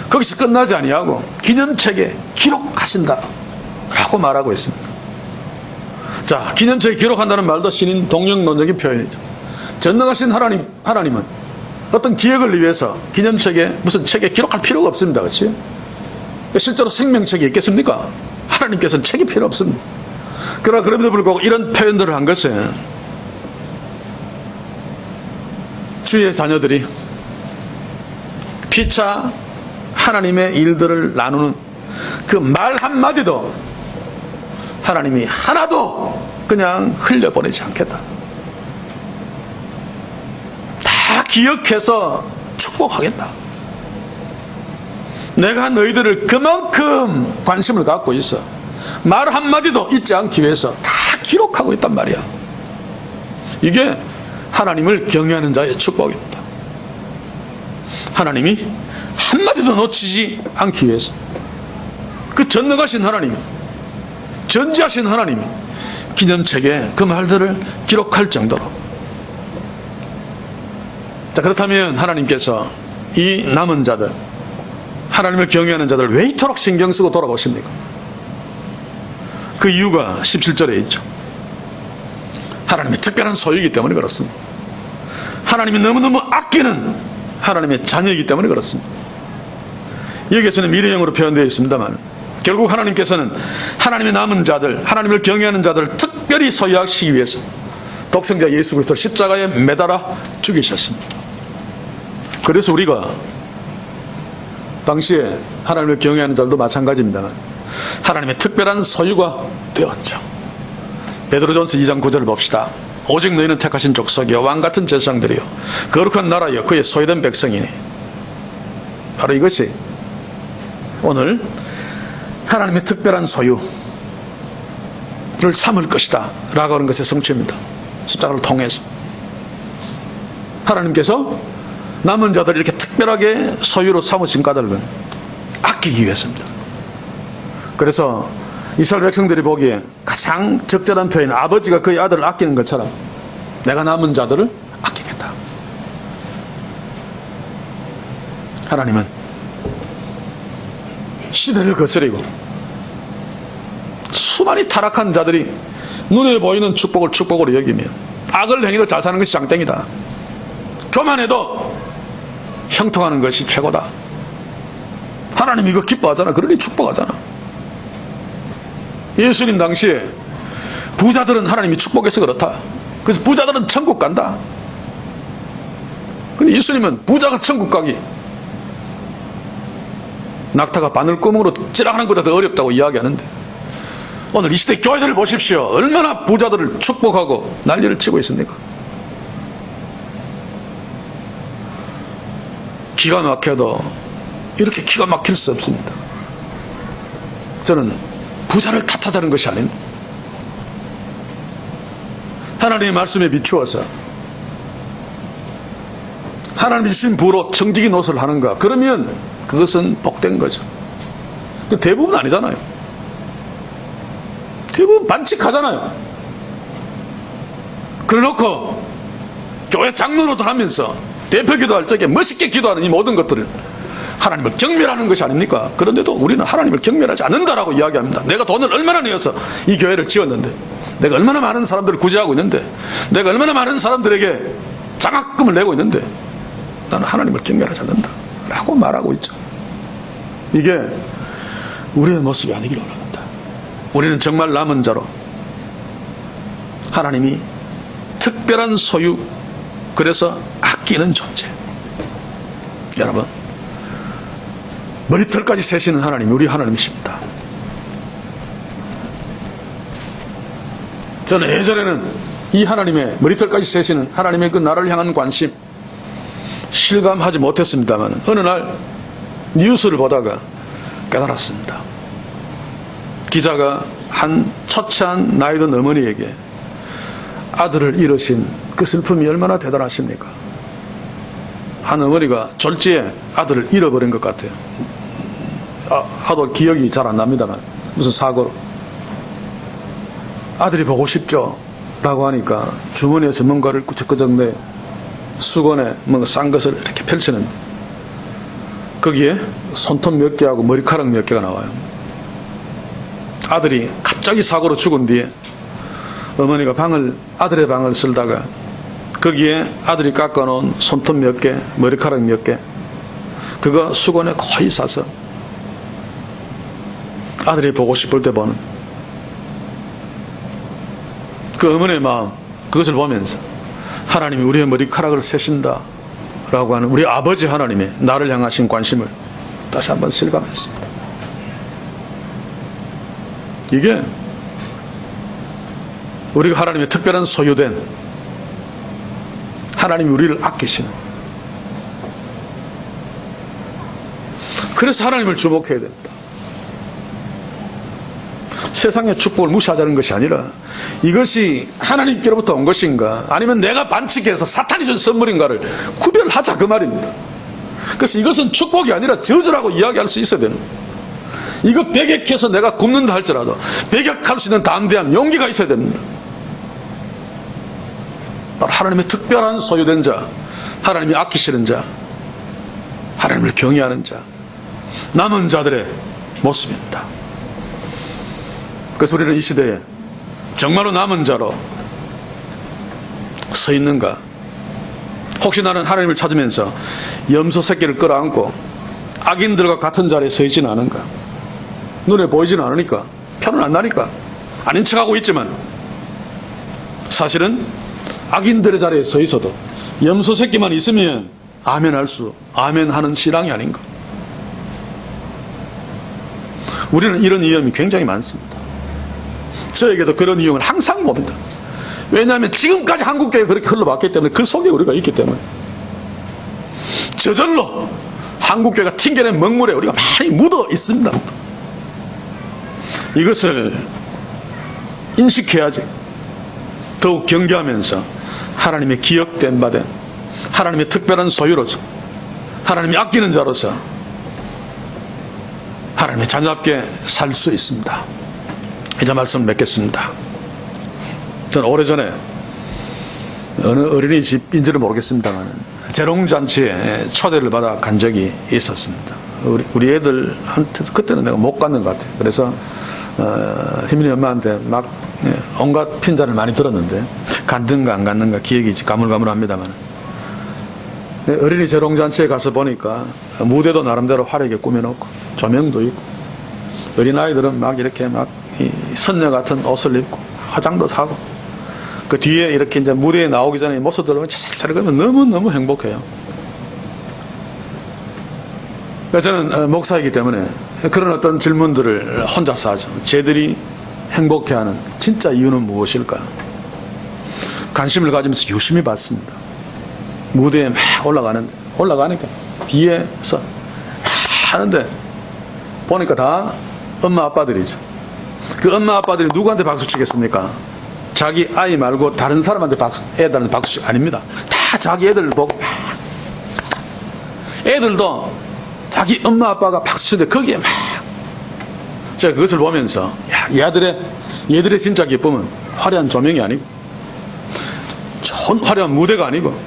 거기서 끝나지 아니하고 기념책에 기록하신다 라고 말하고 있습니다. 자, 기념책에 기록한다는 말도 신인 동력론적인 표현이죠. 전능하신 하나님은 어떤 기억을 위해서 기념책에, 무슨 책에 기록할 필요가 없습니다. 그렇지? 실제로 생명책이 있겠습니까? 하나님께서는 책이 필요 없습니다. 그러나 그럼에도 불구하고 이런 표현들을 한 것은 주의 자녀들이 피차 하나님의 일들을 나누는 그 말 한마디도 하나님이 하나도 그냥 흘려보내지 않겠다. 다 기억해서 축복하겠다. 내가 너희들을 그만큼 관심을 갖고 있어. 말 한마디도 잊지 않기 위해서 다 기록하고 있단 말이야. 이게 하나님을 경외하는 자의 축복입니다. 하나님이 한마디도 놓치지 않기 위해서, 그 전능하신 하나님이, 전지하신 하나님이 기념책에 그 말들을 기록할 정도로. 자, 그렇다면 하나님께서 이 남은 자들, 하나님을 경외하는 자들 왜 이토록 신경 쓰고 돌아보십니까? 그 이유가 17절에 있죠. 하나님의 특별한 소유이기 때문에 그렇습니다. 하나님이 너무너무 아끼는 하나님의 자녀이기 때문에 그렇습니다. 여기에서는 미래형으로 표현되어 있습니다만, 결국 하나님께서는 하나님의 남은 자들, 하나님을 경외하는 자들을 특별히 소유하시기 위해서 독생자 예수 그리스도를 십자가에 매달아 죽이셨습니다. 그래서 우리가 당시에 하나님을 경외하는 자들도 마찬가지입니다만 하나님의 특별한 소유가 되었죠. 베드로전서 2장 9절을 봅시다. 오직 너희는 택하신 족속이요 왕같은 제사장들이요 거룩한 나라요 그의 소유된 백성이니. 바로 이것이 오늘 하나님의 특별한 소유를 삼을 것이다 라고 하는 것의 성취입니다. 십자가를 통해서 하나님께서 남은 자들을 이렇게 특별하게 소유로 삼으신 까닭은 아끼기 위해서입니다. 그래서 이스라엘 백성들이 보기에 가장 적절한 표현, 아버지가 그의 아들을 아끼는 것처럼 내가 남은 자들을 아끼겠다. 하나님은 시대를 거스리고 수많이 타락한 자들이 눈에 보이는 축복을 축복으로 여기며 악을 행해도 잘 사는 것이 장땡이다. 교만해도 형통하는 것이 최고다. 하나님 이거 기뻐하잖아. 그러니 축복하잖아. 예수님 당시에 부자들은 하나님이 축복해서 그렇다. 그래서 부자들은 천국 간다. 근데 예수님은 부자가 천국 가기 낙타가 바늘구멍으로 찌라하는 것보다 더 어렵다고 이야기하는데, 오늘 이 시대 교회들을 보십시오. 얼마나 부자들을 축복하고 난리를 치고 있습니까? 기가 막혀도 이렇게 기가 막힐 수 없습니다. 저는 부자를 탓하자는 것이 아닙니다. 하나님의 말씀에 비추어서 하나님이 주신 부로 청지기 노릇을 하는가, 그러면 그것은 복된 거죠. 대부분 아니잖아요. 대부분 그럼 반칙하잖아요. 그래놓고 교회 장로로도 하면서 대표 기도할 적에 멋있게 기도하는 이 모든 것들은 하나님을 경멸하는 것이 아닙니까? 그런데도 우리는 하나님을 경멸하지 않는다라고 이야기합니다. 내가 돈을 얼마나 내어서 이 교회를 지었는데, 내가 얼마나 많은 사람들을 구제하고 있는데, 내가 얼마나 많은 사람들에게 장학금을 내고 있는데 나는 하나님을 경멸하지 않는다 라고 말하고 있죠. 이게 우리의 모습이 아니기를 원합니다. 우리는 정말 남은 자로 하나님이 특별한 소유, 그래서 아끼는 존재. 여러분, 머리털까지 세시는 하나님이 우리 하나님이십니다. 저는 예전에는 이 하나님의 머리털까지 세시는 하나님의 그 나를 향한 관심 실감하지 못했습니다만 어느 날 뉴스를 보다가 깨달았습니다. 기자가 한 초췌한 나이 든 어머니에게 아들을 잃으신 그 슬픔이 얼마나 대단하십니까? 한 어머니가 졸지에 아들을 잃어버린 것 같아요. 하도 기억이 잘 안 납니다만 무슨 사고로. 아들이 보고 싶죠 라고 하니까 주머니에서 뭔가를 꾸적꾸적 내 수건에 뭔가 싼 것을 이렇게 펼치는데 거기에 손톱 몇 개하고 머리카락 몇 개가 나와요. 아들이 갑자기 사고로 죽은 뒤에 어머니가 아들의 방을 쓸다가 거기에 아들이 깎아놓은 손톱 몇 개, 머리카락 몇 개, 그거 수건에 거의 싸서 아들이 보고 싶을 때 보는 그 어머니의 마음, 그것을 보면서 하나님이 우리의 머리카락을 세신다 라고 하는 우리 아버지 하나님의 나를 향하신 관심을 다시 한번 실감했습니다. 이게 우리가 하나님의 특별한 소유된, 하나님이 우리를 아끼시는, 그래서 하나님을 주목해야 됩니다. 세상의 축복을 무시하자는 것이 아니라 이것이 하나님께로부터 온 것인가 아니면 내가 반칙해서 사탄이 준 선물인가를 구별하자, 그 말입니다. 그래서 이것은 축복이 아니라 저주라고 이야기할 수 있어야 되는 거예요. 이거 배격해서 내가 굽는다 할지라도 배격할 수 있는 담대함, 용기가 있어야 됩니다. 하나님의 특별한 소유된 자, 하나님이 아끼시는 자, 하나님을 경외하는 자, 남은 자들의 모습입니다. 그래서 우리는 이 시대에 정말로 남은 자로 서 있는가? 혹시 나는 하나님을 찾으면서 염소 새끼를 끌어안고 악인들과 같은 자리에 서 있지는 않은가? 눈에 보이지는 않으니까, 표는 안 나니까 아닌 척하고 있지만 사실은 악인들의 자리에 서 있어도 염소 새끼만 있으면 아멘 하는 신앙이 아닌가? 우리는 이런 위험이 굉장히 많습니다. 저에게도 그런 위험을 항상 봅니다. 왜냐하면 지금까지 한국교회가 그렇게 흘러왔기 때문에 그 속에 우리가 있기 때문에 저절로 한국교회가 튕겨낸 먹물에 우리가 많이 묻어 있습니다. 이것을 인식해야지 더욱 경계하면서 하나님의 기억된 바 된 하나님의 특별한 소유로서 하나님이 아끼는 자로서 하나님의 자녀답게 살 수 있습니다. 이제 말씀을 맺겠습니다. 저는 오래전에 어느 어린이집인지는 모르겠습니다만 재롱잔치에 초대를 받아 간 적이 있었습니다. 우리 애들한테 그때는 내가 못 갔는 것 같아요. 그래서 희민이 엄마한테 막 온갖 핀잔을 많이 들었는데 갔는가 안 갔는가 기억이 가물가물합니다만 어린이 재롱잔치에 가서 보니까 무대도 나름대로 화려하게 꾸며놓고 조명도 있고 어린아이들은 막 이렇게 막 선녀 같은 옷을 입고 화장도 사고 그 뒤에 이렇게 이제 무대에 나오기 전에 모습들 보면 차례차례 너무너무 행복해요. 저는 목사이기 때문에 그런 어떤 질문들을 혼자서 하죠. 쟤들이 행복해하는 진짜 이유는 무엇일까? 관심을 가지면서 유심히 봤습니다. 무대에 막 올라가니까 뒤에서 하는데 보니까 다 엄마 아빠들이죠. 그 엄마 아빠들이 누구한테 박수 치겠습니까? 자기 아이 말고 다른 사람한테 애들한테 박수 아닙니다. 다 자기 애들 보고 애들도 자기 엄마 아빠가 박수 치는데 거기에 막 제가 그것을 보면서 야, 이 아들의 얘들의 진짜 기쁨은 화려한 조명이 아니고, 좋은 화려한 무대가 아니고,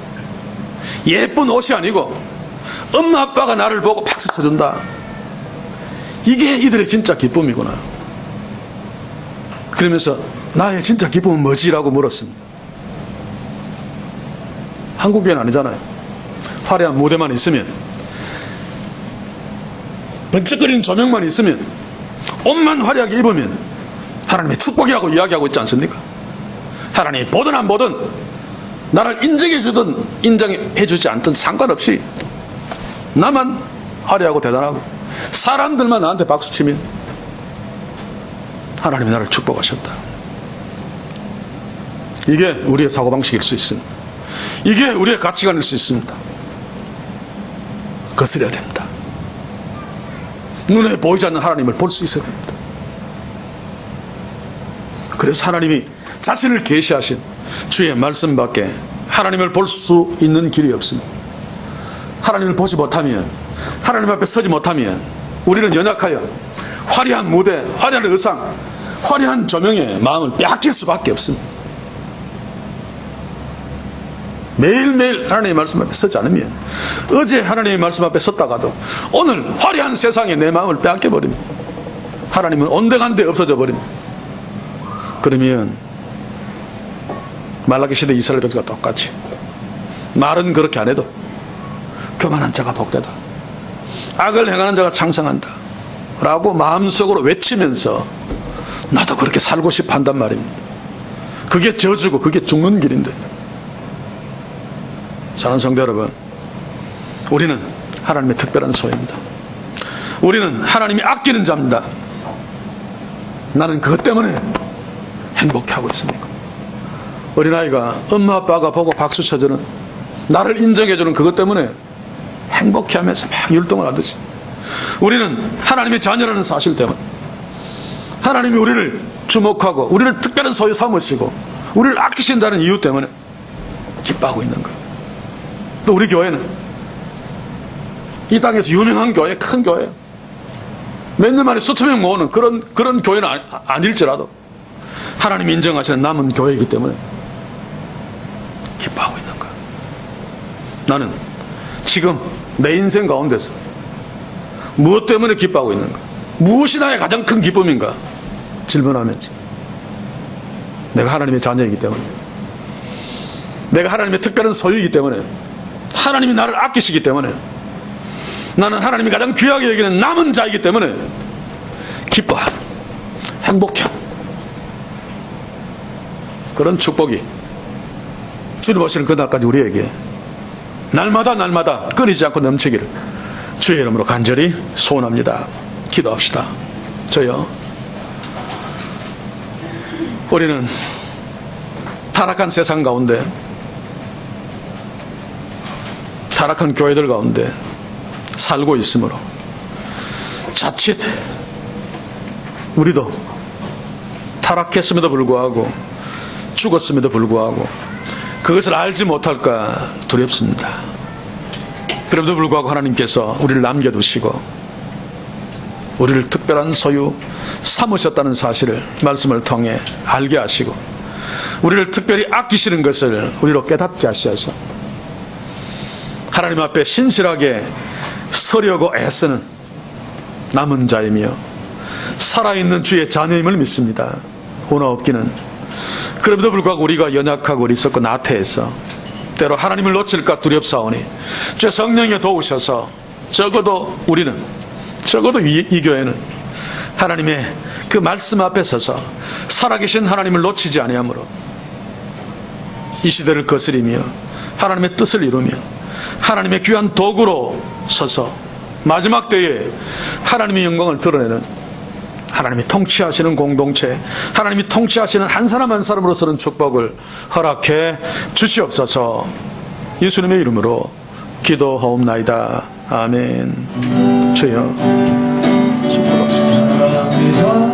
예쁜 옷이 아니고, 엄마 아빠가 나를 보고 박수 쳐준다. 이게 이들의 진짜 기쁨이구나. 그러면서 나의 진짜 기쁨은 뭐지라고 물었습니다. 한국에는 아니잖아요. 화려한 무대만 있으면, 번쩍거리는 조명만 있으면, 옷만 화려하게 입으면 하나님의 축복이라고 이야기하고 있지 않습니까? 하나님이 보든 안 보든, 나를 인정해 주든 인정해 주지 않든 상관없이 나만 화려하고 대단하고 사람들만 나한테 박수치면 하나님이 나를 축복하셨다. 이게 우리의 사고방식일 수 있습니다. 이게 우리의 가치관일 수 있습니다. 거스려야 됩니다. 눈에 보이지 않는 하나님을 볼 수 있어야 됩니다. 그래서 하나님이 자신을 계시하신 주의 말씀밖에 하나님을 볼 수 있는 길이 없습니다. 하나님을 보지 못하면, 하나님 앞에 서지 못하면 우리는 연약하여 화려한 무대, 화려한 의상, 화려한 조명에 마음을 빼앗길 수밖에 없습니다. 매일매일 하나님의 말씀 앞에 서지 않으면, 어제 하나님의 말씀 앞에 섰다가도 오늘 화려한 세상에 내 마음을 빼앗겨버립니다. 하나님은 온데간데 없어져 버립니다. 그러면 말라기 시대 이스라엘 백성과 똑같이 말은 그렇게 안 해도 교만한 자가 복되다, 악을 행하는 자가 창성한다 라고 마음속으로 외치면서 나도 그렇게 살고 싶어 한단 말입니다. 그게 저주고 그게 죽는 길인데, 사랑하는 성도 여러분, 우리는 하나님의 특별한 소유입니다. 우리는 하나님이 아끼는 자입니다. 나는 그것 때문에 행복해하고 있습니까? 어린아이가 엄마 아빠가 보고 박수 쳐주는, 나를 인정해주는 그것 때문에 행복해하면서 막 율동을 하듯이 우리는 하나님의 자녀라는 사실 때문에, 하나님이 우리를 주목하고 우리를 특별한 소유 삼으시고 우리를 아끼신다는 이유 때문에 기뻐하고 있는 거예요. 또 우리 교회는 이 땅에서 유명한 교회, 큰 교회, 몇 년 만에 수천 명 모으는 그런 교회는 아닐지라도 하나님이 인정하시는 남은 교회이기 때문에 기뻐하고 있는 거야. 나는 지금 내 인생 가운데서 무엇 때문에 기뻐하고 있는가, 무엇이 나의 가장 큰 기쁨인가 질문하면서, 내가 하나님의 자녀이기 때문에, 내가 하나님의 특별한 소유이기 때문에, 하나님이 나를 아끼시기 때문에, 나는 하나님이 가장 귀하게 여기는 남은 자이기 때문에 기뻐하는, 행복해하는 그런 축복이 주님 오시는 그날까지 우리에게 날마다 끊이지 않고 넘치기를 주의 이름으로 간절히 소원합니다. 기도합시다. 저요, 우리는 타락한 세상 가운데, 타락한 교회들 가운데 살고 있으므로 자칫 우리도 타락했음에도 불구하고, 죽었음에도 불구하고 그것을 알지 못할까 두렵습니다. 그럼에도 불구하고 하나님께서 우리를 남겨두시고 우리를 특별한 소유 삼으셨다는 사실을 말씀을 통해 알게 하시고, 우리를 특별히 아끼시는 것을 우리로 깨닫게 하셔서 하나님 앞에 신실하게 서려고 애쓰는 남은 자이며 살아있는 주의 자녀임을 믿습니다. 오나 없기는. 그럼에도 불구하고 우리가 연약하고 어리석고 나태해서 때로 하나님을 놓칠까 두렵사오니 주 성령에 도우셔서 적어도 우리는, 적어도 이 교회는 하나님의 그 말씀 앞에 서서 살아계신 하나님을 놓치지 아니하므로 이 시대를 거스리며 하나님의 뜻을 이루며 하나님의 귀한 도구로 서서 마지막 때에 하나님의 영광을 드러내는, 하나님이 통치하시는 공동체, 하나님이 통치하시는 한 사람 한 사람으로서는 축복을 허락해 주시옵소서. 예수님의 이름으로 기도하옵나이다. 아멘. 주여 축복하옵소서.